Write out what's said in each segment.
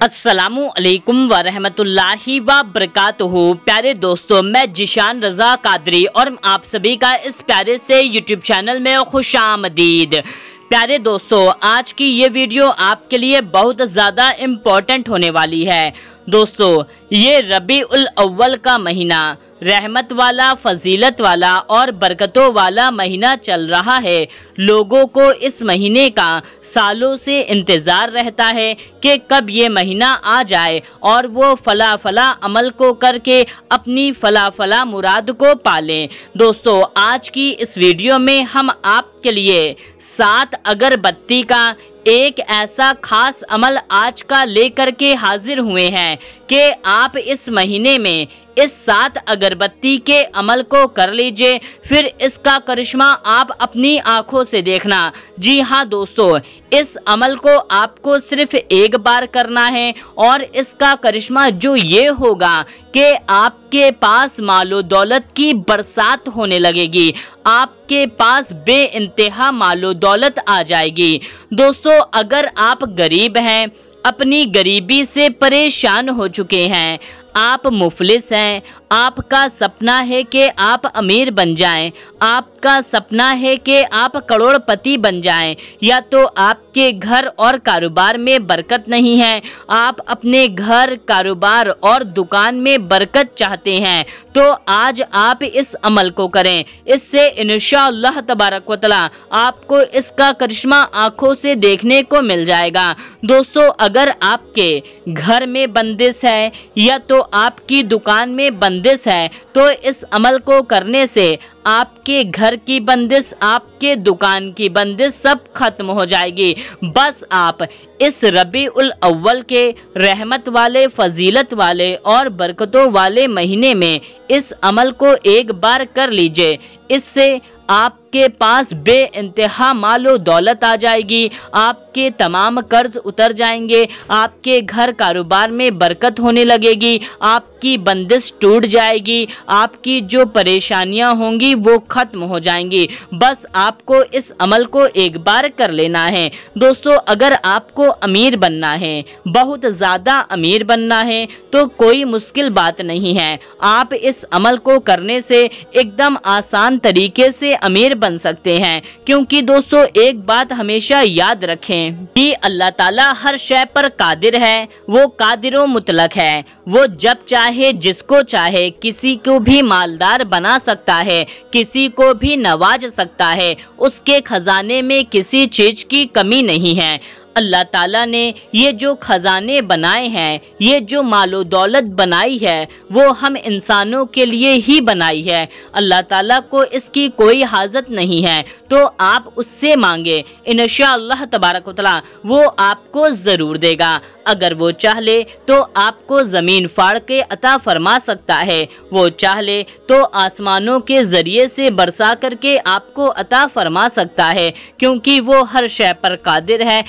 अस्सलामु अलैकुम वरहमतुल्लाहि व बरकातुहू। प्यारे दोस्तों, मैं जिशान रज़ा कादरी और आप सभी का इस प्यारे से यूट्यूब चैनल में खुशामदीद। प्यारे दोस्तों, आज की ये वीडियो आपके लिए बहुत ज़्यादा इम्पोर्टेंट होने वाली है। दोस्तों, ये रबीउल अव्वल का महीना रहमत वाला, फजीलत वाला और बरकतों वाला महीना चल रहा है। लोगों को इस महीने का सालों से इंतज़ार रहता है कि कब ये महीना आ जाए और वो फला फला अमल को करके अपनी फला फला मुराद को पालें। दोस्तों, आज की इस वीडियो में हम आपके लिए 7 अगरबत्ती का एक ऐसा खास अमल आज का लेकर के हाजिर हुए हैं कि आप इस महीने में इस 7 अगरबत्ती के अमल को कर लीजिए, फिर इसका करिश्मा आप अपनी आंखों से देखना। जी हाँ दोस्तों, इस अमल को आपको सिर्फ एक बार करना है और इसका करिश्मा जो ये होगा कि आपके पास मालो दौलत की बरसात होने लगेगी, आपके पास बेइंतहा मालो दौलत आ जाएगी। दोस्तों, अगर आप गरीब हैं, अपनी गरीबी से परेशान हो चुके हैं, आप मुफलिस हैं, आपका सपना है कि आप अमीर बन जाएं, आपका सपना है कि आप करोड़पति बन जाएं, या तो आपके घर और कारोबार में बरकत नहीं है, आप अपने घर, कारोबार और दुकान में बरकत चाहते हैं, तो आज आप इस अमल को करें। इससे इंशाअल्लाह तबारक व तआला आपको इसका करिश्मा आंखों से देखने को मिल जाएगा। दोस्तों, अगर आपके घर में बंदिश है या तो आपकी दुकान में बंदिश है, तो इस अमल को करने से आपके घर की बंदिश, आपके दुकान की बंदिश सब खत्म हो जाएगी। बस आप इस रबीउल अव्वल के रहमत वाले, फजीलत वाले और बरकतों वाले महीने में इस अमल को एक बार कर लीजिए। इससे आपके पास बेइंतहा मालो दौलत आ जाएगी, आपके तमाम कर्ज उतर जाएंगे, आपके घर कारोबार में बरकत होने लगेगी, आपकी बंदिश टूट जाएगी, आपकी जो परेशानियां होंगी वो खत्म हो जाएंगी। बस आपको इस अमल को एक बार कर लेना है। दोस्तों, अगर आपको अमीर बनना है, बहुत ज़्यादा अमीर बनना है, तो कोई मुश्किल बात नहीं है। आप इस अमल को करने से एकदम आसान तरीके से अमीर बन सकते हैं, क्योंकि दोस्तों एक बात हमेशा याद रखें कि अल्लाह ताला हर शय पर कादिर है, वो कादिरो मुतलक है। वो जब चाहे, जिसको चाहे, किसी को भी मालदार बना सकता है, किसी को भी नवाज सकता है। उसके खजाने में किसी चीज की कमी नहीं है। अल्लाह ताला ने ये जो खजाने बनाए हैं, ये जो मालो दौलत बनाई है, वो हम इंसानों के लिए ही बनाई है। अल्लाह ताला को इसकी कोई हाजत नहीं है, तो आप उससे मांगे, इंशाअल्लाह तबारक व तआला वो आपको ज़रूर देगा। अगर वो चाह ले तो आपको ज़मीन फाड़ के अता फरमा सकता है, वो चाह ले तो आसमानों के ज़रिए से बरसा करके आपको अता फरमा सकता है, क्योंकि वो हर शय पर कादिर है।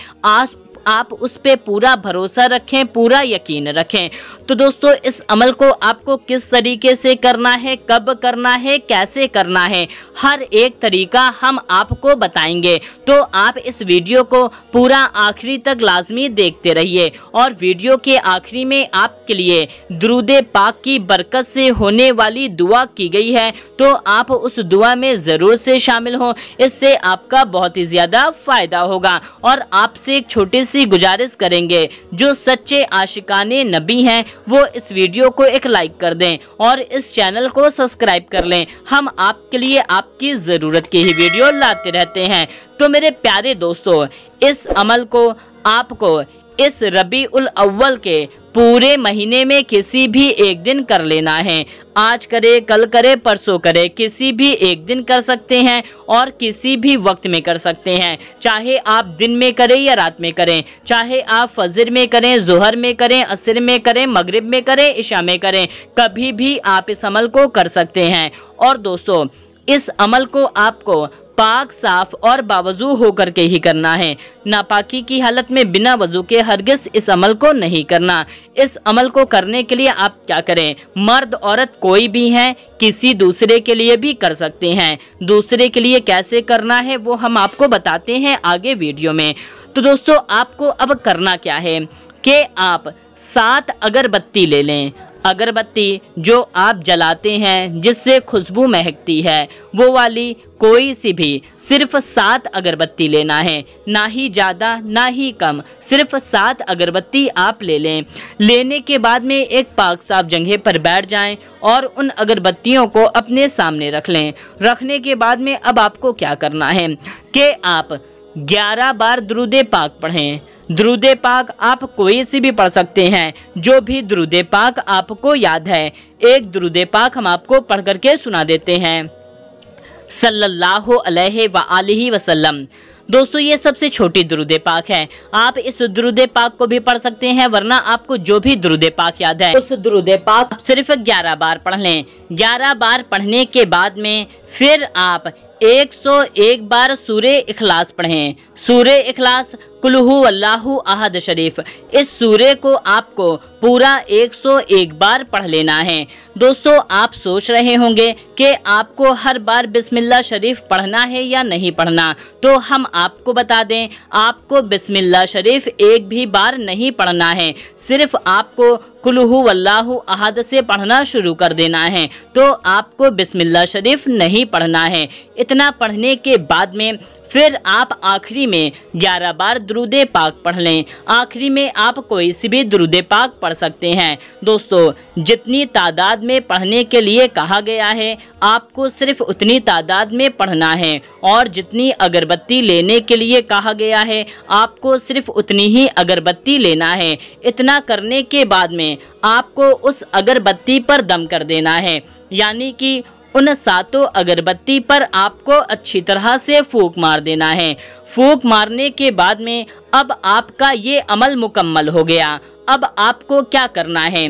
आप उस पे पूरा भरोसा रखें, पूरा यकीन रखें। तो दोस्तों, इस अमल को आपको किस तरीके से करना है, कब करना है, कैसे करना है, हर एक तरीका हम आपको बताएंगे। तो आप इस वीडियो को पूरा आखिरी तक लाजमी देखते रहिए और वीडियो के आखिरी में आपके लिए दुरूद पाक की बरकत से होने वाली दुआ की गई है, तो आप उस दुआ में ज़रूर से शामिल हों। इससे आपका बहुत ही ज़्यादा फ़ायदा होगा। और आपसे एक छोटी सी गुजारिश करेंगे, जो सच्चे आशिकाने नबी हैं वो इस वीडियो को एक लाइक कर दें और इस चैनल को सब्सक्राइब कर लें। हम आपके लिए आपकी ज़रूरत की ही वीडियो लाते रहते हैं। तो मेरे प्यारे दोस्तों, इस अमल को आपको इस रबीउल अव्वल के पूरे महीने में किसी भी एक दिन कर लेना है। आज करे, कल करे, परसों करे, किसी भी एक दिन कर सकते हैं और किसी भी वक्त में कर सकते हैं। चाहे आप दिन में करें या रात में करें, चाहे आप फजर में करें, जोहर में करें, असर में करें, मगरिब में करें, इशा में करें, कभी भी आप इस अमल को कर सकते हैं। और दोस्तों, इस अमल को आपको पाक, साफ और बावजू होकर के ही करना है। नापाकी की हालत में बिना वजू के हरगिज़ इस अमल को नहीं करना। इस अमल को करने के लिए आप क्या करें, मर्द औरत कोई भी हैं, किसी दूसरे के लिए भी कर सकते हैं। दूसरे के लिए कैसे करना है वो हम आपको बताते हैं आगे वीडियो में। तो दोस्तों, आपको अब करना क्या है, कि आप 7 अगरबत्ती ले लें। अगरबत्ती जो आप जलाते हैं जिससे खुशबू महकती है, वो वाली कोई सी भी, सिर्फ 7 अगरबत्ती लेना है, ना ही ज़्यादा ना ही कम, सिर्फ 7 अगरबत्ती आप ले लें। लेने के बाद में एक पाक साफ जगह पर बैठ जाएं और उन अगरबत्तियों को अपने सामने रख लें। रखने के बाद में अब आपको क्या करना है कि आप 11 बार दुरूद पाक पढ़ें। दुरूद पाक आप कोई सी भी पढ़ सकते हैं, जो भी दुरूद पाक आपको याद है। एक दुरूद पाक हम आपको पढ़ करके सुना देते हैं, सल्लल्लाहु अलैहि वसल्लम। दोस्तों ये सबसे छोटी दुरूद पाक है। आप इस दुरूद पाक को भी पढ़ सकते हैं, वरना आपको जो भी दुरूद पाक याद है उस दुरूद पाक सिर्फ 11 बार पढ़ लें। 11 बार पढ़ने के बाद में फिर आप 101 बार सूरे इखलास पढ़ें। सूरे इखलास कुल हु अल्लाहु अहद शरीफ, इस सूरे को आपको पूरा 101 बार पढ़ लेना है। दोस्तों आप सोच रहे होंगे कि आपको हर बार बिस्मिल्लाह शरीफ पढ़ना है या नहीं पढ़ना, तो हम आपको बता दें, आपको बिस्मिल्लाह शरीफ एक भी बार नहीं पढ़ना है। सिर्फ आपको कुल हु अल्लाहु अहद से पढ़ना शुरू कर देना है, तो आपको बिस्मिल्लाह शरीफ नहीं पढ़ना है। इतना पढ़ने के बाद में फिर आप आखिरी में 11 बार दुरूद पाक पढ़ लें। आखिरी में आप कोई सी भी दुरूद पाक पढ़ सकते हैं। दोस्तों जितनी तादाद में पढ़ने के लिए कहा गया है, आपको सिर्फ उतनी तादाद में पढ़ना है, और जितनी अगरबत्ती लेने के लिए कहा गया है, आपको सिर्फ उतनी ही अगरबत्ती लेना है। इतना करने के बाद में आपको उस अगरबत्ती पर दम कर देना है, यानी कि उन 7 अगरबत्ती पर आपको अच्छी तरह से फूंक मार देना है। फूंक मारने के बाद में अब आपका ये अमल मुकम्मल हो गया। अब आपको क्या करना है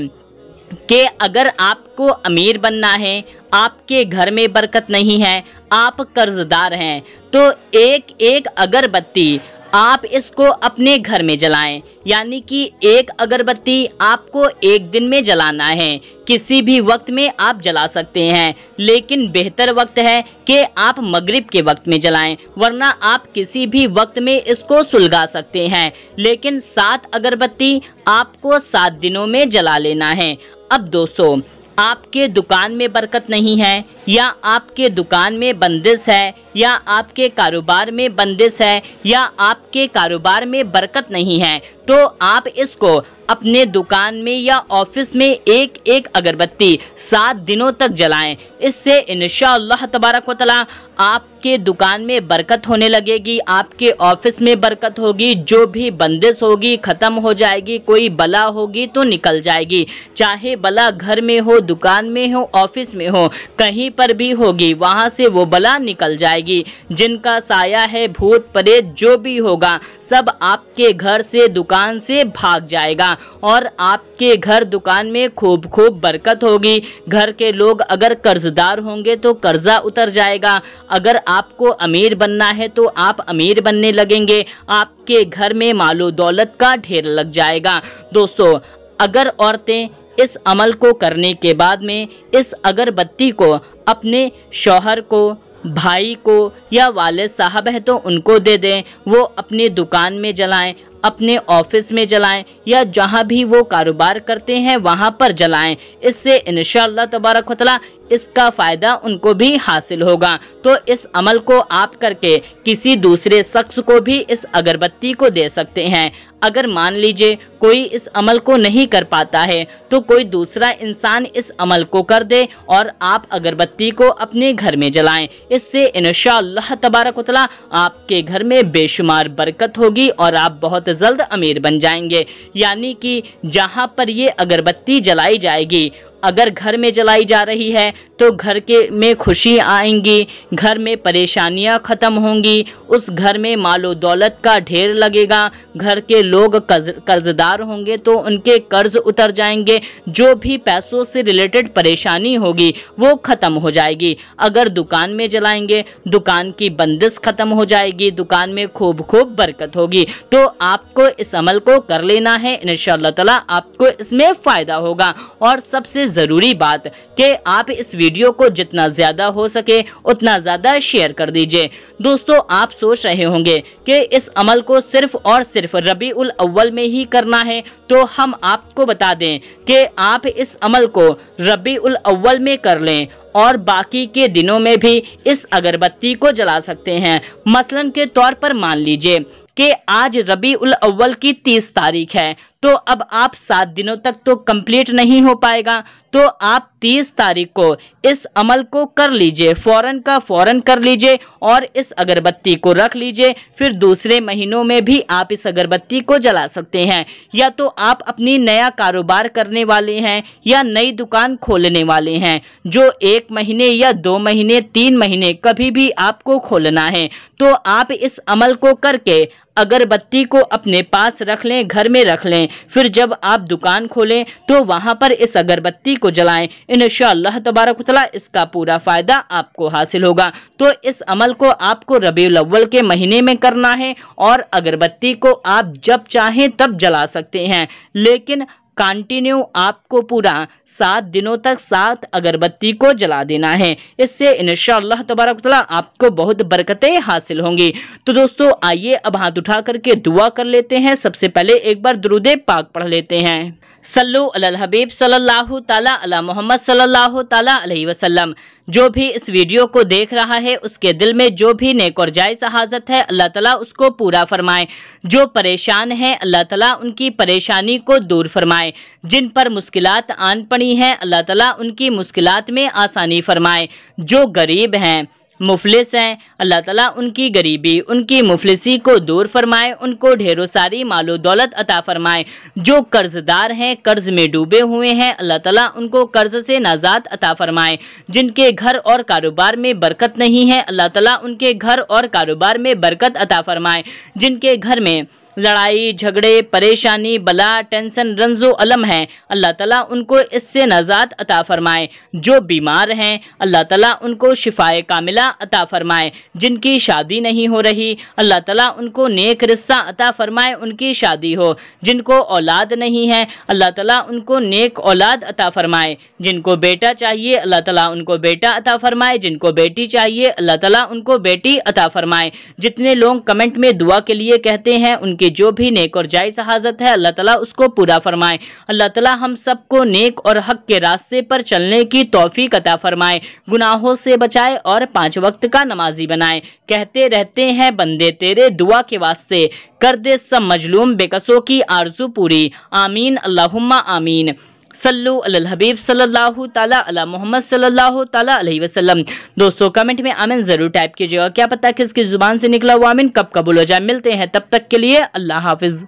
कि अगर आपको अमीर बनना है, आपके घर में बरकत नहीं है, आप कर्जदार हैं, तो एक एक अगरबत्ती आप इसको अपने घर में जलाएं। यानी कि एक अगरबत्ती आपको एक दिन में जलाना है। किसी भी वक्त में आप जला सकते हैं, लेकिन बेहतर वक्त है कि आप मगरिब के वक्त में जलाएं, वरना आप किसी भी वक्त में इसको सुलगा सकते हैं। लेकिन 7 अगरबत्ती आपको 7 दिनों में जला लेना है। अब दोस्तों आपके दुकान में बरकत नहीं है, या आपके दुकान में बंदिश है, या आपके कारोबार में बंदिश है, या आपके कारोबार में बरकत नहीं है, तो आप इसको अपने दुकान में या ऑफिस में एक एक अगरबत्ती 7 दिनों तक जलाएं। इससे इंशाअल्लाह तबारक व तआला आपके दुकान में बरकत होने लगेगी, आपके ऑफिस में बरकत होगी, जो भी बंदिश होगी ख़त्म हो जाएगी, कोई बला होगी तो निकल जाएगी। चाहे बला घर में हो, दुकान में हो, ऑफिस में हो, कहीं पर भी होगी, वहाँ से वो बला निकल जाएगी। जिनका साया है, भूत प्रेत जो भी होगा, सब आपके घर से, दुकान से भाग जाएगा, और आपके घर दुकान में खूब खूब बरकत होगी। घर के लोग अगर कर्जदार होंगे तो कर्जा उतर जाएगा। अगर आपको अमीर बनना है तो आप अमीर बनने लगेंगे। आपके घर में मालो दौलत का ढेर लग जाएगा। दोस्तों अगर औरतें इस अमल को करने के बाद में इस अगरबत्ती को अपने शौहर को, भाई को, या वालिद साहब है तो उनको दे दें, वो अपनी दुकान में जलाएं, अपने ऑफिस में जलाएं, या जहां भी वो कारोबार करते हैं वहां पर जलाएं। इससे इंशाअल्लाह तबारक व तआला इसका फ़ायदा उनको भी हासिल होगा। तो इस अमल को आप करके किसी दूसरे शख्स को भी इस अगरबत्ती को दे सकते हैं। अगर मान लीजिए कोई इस अमल को नहीं कर पाता है तो कोई दूसरा इंसान इस अमल को कर दे और आप अगरबत्ती को अपने घर में जलाएं। इससे इंशाअल्लाह तबारक व तआला आपके घर में बेशुमार बरकत होगी और आप बहुत जल्द अमीर बन जाएंगे। यानी कि जहाँ पर ये अगरबत्ती जलाई जाएगी, अगर घर में जलाई जा रही है तो घर के में खुशी आएंगी, घर में परेशानियां ख़त्म होंगी, उस घर में मालो दौलत का ढेर लगेगा, घर के लोग कर्जदार होंगे तो उनके कर्ज उतर जाएंगे, जो भी पैसों से रिलेटेड परेशानी होगी वो ख़त्म हो जाएगी। अगर दुकान में जलाएंगे, दुकान की बंदिश ख़त्म हो जाएगी, दुकान में खूब खूब बरकत होगी। तो आपको इस अमल को कर लेना है, इंशाअल्लाह ताला आपको इसमें फ़ायदा होगा। और सबसे ज़रूरी बात कि आप इस वीडियो को जितना ज़्यादा हो सके उतना ज़्यादा शेयर कर दीजिए। दोस्तों, आप सोच रहे होंगे कि इस अमल को सिर्फ और सिर्फ रबीउल अव्वल में ही करना है, तो हम आपको बता दें कि आप इस अमल को रबीउल अव्वल में कर लें और बाकी के दिनों में भी इस अगरबत्ती को जला सकते हैं। मसलन के तौर पर मान लीजिए कि आज रबीउल अव्वल की 30 तारीख है, तो अब आप 7 दिनों तक तो कंप्लीट नहीं हो पाएगा, तो आप 30 तारीख को इस अमल को कर लीजिए, फौरन का फौरन कर लीजिए और इस अगरबत्ती को रख लीजिए। फिर दूसरे महीनों में भी आप इस अगरबत्ती को जला सकते हैं। या तो आप अपनी नया कारोबार करने वाले हैं या नई दुकान खोलने वाले हैं, जो 1 महीने या 2 महीने 3 महीने कभी भी आपको खोलना है, तो आप इस अमल को करके अगरबत्ती को अपने पास रख लें, घर में रख लें। फिर जब आप दुकान खोलें तो वहां पर इस अगरबत्ती को जलाएं। इंशाअल्लाह तबारक व तआला इसका पूरा फायदा आपको हासिल होगा। तो इस अमल को आपको रबीउल अव्वल के महीने में करना है और अगरबत्ती को आप जब चाहें तब जला सकते हैं, लेकिन कंटिन्यू आपको पूरा 7 दिनों तक 7 अगरबत्ती को जला देना है। इससे इंशाअल्लाह तबारक व तआला आपको बहुत बरकतें हासिल होंगी। तो दोस्तों, आइए अब हाथ उठा करके दुआ कर लेते हैं। सबसे पहले एक बार दुरूद पाक पढ़ लेते हैं। सल्लु अलल हबीब सल्लल्लाहु ताला अला मोहम्मद सल्लल्लाहु ताला अलैहि वसल्लम। जो भी इस वीडियो को देख रहा है उसके दिल में जो भी नेक और जायज़ हाजत है, अल्लाह ताला उसको पूरा फरमाए। जो परेशान है, अल्लाह ताला उनकी परेशानी को दूर फरमाए। जिन पर मुश्किलात आन पड़ी हैं, अल्लाह ताला उनकी मुश्किलात में आसानी फरमाए। जो गरीब हैं, मुफलिस हैं, अल्लाह ताला उनकी गरीबी, उनकी मुफलिसी को दूर फरमाए, उनको ढेरों सारी मालो दौलत अता फरमाए। जो कर्जदार हैं, कर्ज में डूबे हुए हैं, अल्लाह ताला उनको कर्ज से नाजात अता फरमाए। जिनके घर और कारोबार में बरकत नहीं है, अल्लाह ताला उनके घर और कारोबार में बरकत अता फरमाए। जिनके घर में लड़ाई झगड़े परेशानी बला टेंशन रंजो अलम है, अल्लाह ताला उनको इससे नजात अता फरमाए। जो बीमार हैं, अल्लाह ताला उनको शिफाए कामिला अता फरमाए। जिनकी शादी नहीं हो रही, अल्लाह ताला उनको नेक रिश्ता अता फरमाए, उनकी शादी हो। जिनको औलाद नहीं है, अल्लाह ताला उनको नेक औलाद अता फरमाए। जिनको बेटा चाहिए, अल्लाह ताला उनको बेटा अता फरमाए। जिनको बेटी चाहिए, अल्लाह ताला उनको बेटी अता फरमाए। जितने लोग कमेंट में दुआ के लिए कहते हैं, उनकी जो भी नेक और जायज़ हाजत है, अल्लाह ताला उसको पूरा फरमाए। अल्लाह ताला हम सबको नेक और हक के रास्ते पर चलने की तौफीक अता फरमाए, गुनाहों से बचाए और 5 वक्त का नमाजी बनाए। कहते रहते हैं बंदे तेरे दुआ के वास्ते, कर दे सब मजलूम बेकसों की आरज़ू पूरी। आमीन अल्लाहुम्मा आमीन। सल्लु अलल हबीब सल्लल्लाहु ताला अला मोहम्मद सल्लल्लाहु ताला अलैहि वसल्लम। दोस्तों, कमेंट में आमीन जरूर टाइप कीजिएगा। क्या पता किसकी जुबान से निकला हुआ आमीन कब कबूल हो जाए। मिलते हैं, तब तक के लिए अल्लाह हाफिज।